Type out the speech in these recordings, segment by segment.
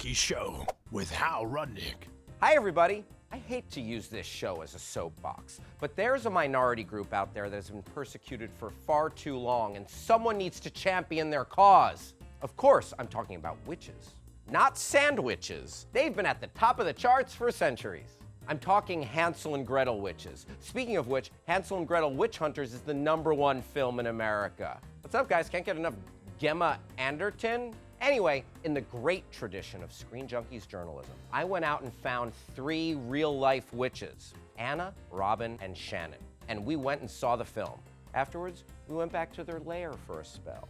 Junkies show with Hal Rudnick. Hi, everybody. I hate to use this show as a soapbox, but there's a minority group out there that has been persecuted for far too long, and someone needs to champion their cause. Of course, I'm talking about witches, not sandwiches. They've been at the top of the charts for centuries. I'm talking Hansel and Gretel witches. Speaking of which, Hansel and Gretel Witch Hunters is the #1 film in America. What's up, guys? Can't get enough Gemma Anderton? Anyway, in the great tradition of Screen Junkies journalism, I went out and found 3 real-life witches, Anna, Robin, and Shannon. And we went and saw the film. Afterwards, we went back to their lair for a spell.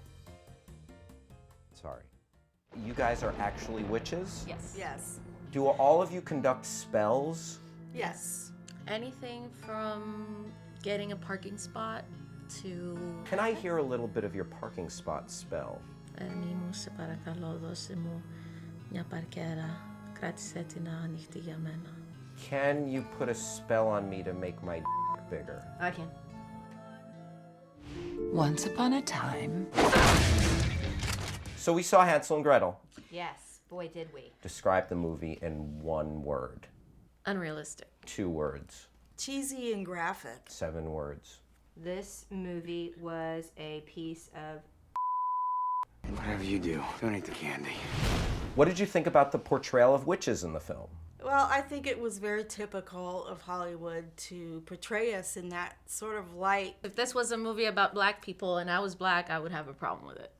Sorry. You guys are actually witches? Yes. Yes. Do all of you conduct spells? Yes. Anything from getting a parking spot to... Can I hear a little bit of your parking spot spell? Can you put a spell on me to make my bigger? I can. Once upon a time. So we saw Hansel and Gretel. Yes, boy did we. Describe the movie in 1 word. Unrealistic. 2 words. Cheesy and graphic. 7 words. This movie was a piece of... Whatever you do, don't eat the candy. What did you think about the portrayal of witches in the film? Well, I think it was very typical of Hollywood to portray us in that sort of light. If this was a movie about black people and I was black, I would have a problem with it.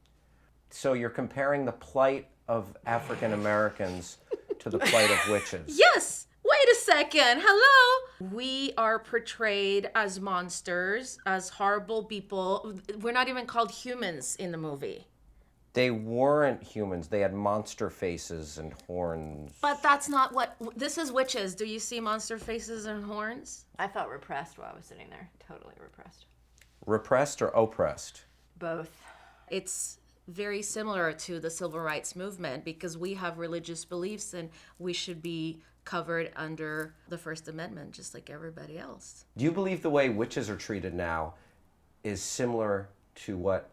So you're comparing the plight of African Americans to the plight of witches? Yes! Wait a second. Hello? We are portrayed as monsters, as horrible people. We're not even called humans in the movie. They weren't humans. They had monster faces and horns. But that's not what... This is witches. Do you see monster faces and horns? I felt repressed while I was sitting there. Totally repressed. Repressed or oppressed? Both. It's very similar to the civil rights movement because we have religious beliefs and we should be covered under the First Amendment just like everybody else. Do you believe the way witches are treated now is similar to what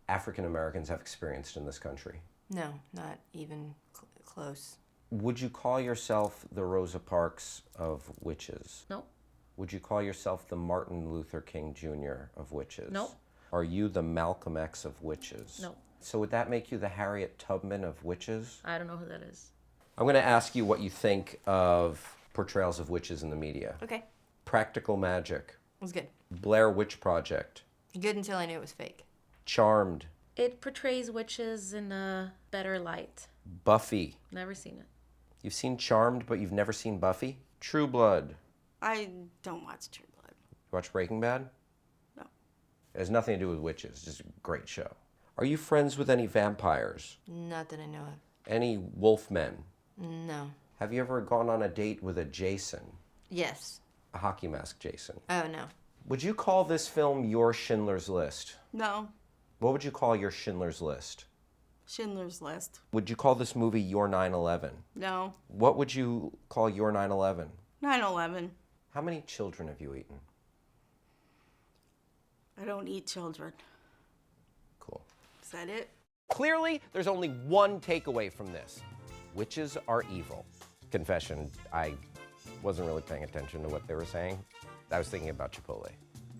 African Americans have experienced in this country? No, not even close. Would you call yourself the Rosa Parks of witches? No. Would you call yourself the Martin Luther King Jr. of witches? No. Are you the Malcolm X of witches? No. So would that make you the Harriet Tubman of witches? I don't know who that is. I'm going to ask you what you think of portrayals of witches in the media. Okay. Practical Magic. It was good. Blair Witch Project. Good until I knew it was fake. Charmed. It portrays witches in a better light. Buffy. Never seen it. You've seen Charmed, but you've never seen Buffy? True Blood. I don't watch True Blood. You watch Breaking Bad? No. It has nothing to do with witches. It's just a great show. Are you friends with any vampires? Not that I know of. Any wolfmen? No. Have you ever gone on a date with a Jason? Yes. A hockey mask Jason? Oh, no. Would you call this film your Schindler's List? No. What would you call your Schindler's List? Schindler's List. Would you call this movie your 9/11? No. What would you call your 9/11? 9/11. How many children have you eaten? I don't eat children. Cool. Is that it? Clearly, there's only one takeaway from this. Witches are evil. Confession, I wasn't really paying attention to what they were saying. I was thinking about Chipotle.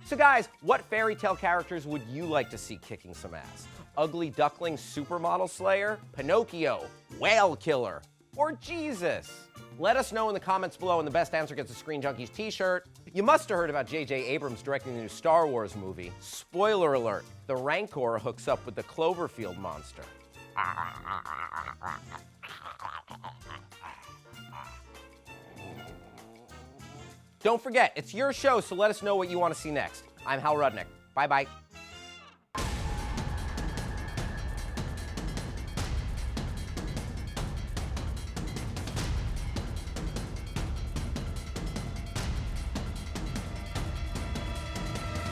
So guys, what fairy tale characters would you like to see kicking some ass? Ugly Duckling Supermodel Slayer? Pinocchio? Whale Killer? Or Jesus? Let us know in the comments below, and the best answer gets a Screen Junkies t-shirt. You must have heard about J.J. Abrams directing the new Star Wars movie. Spoiler alert, the Rancor hooks up with the Cloverfield monster. Don't forget, it's your show, so let us know what you want to see next. I'm Hal Rudnick. Bye-bye.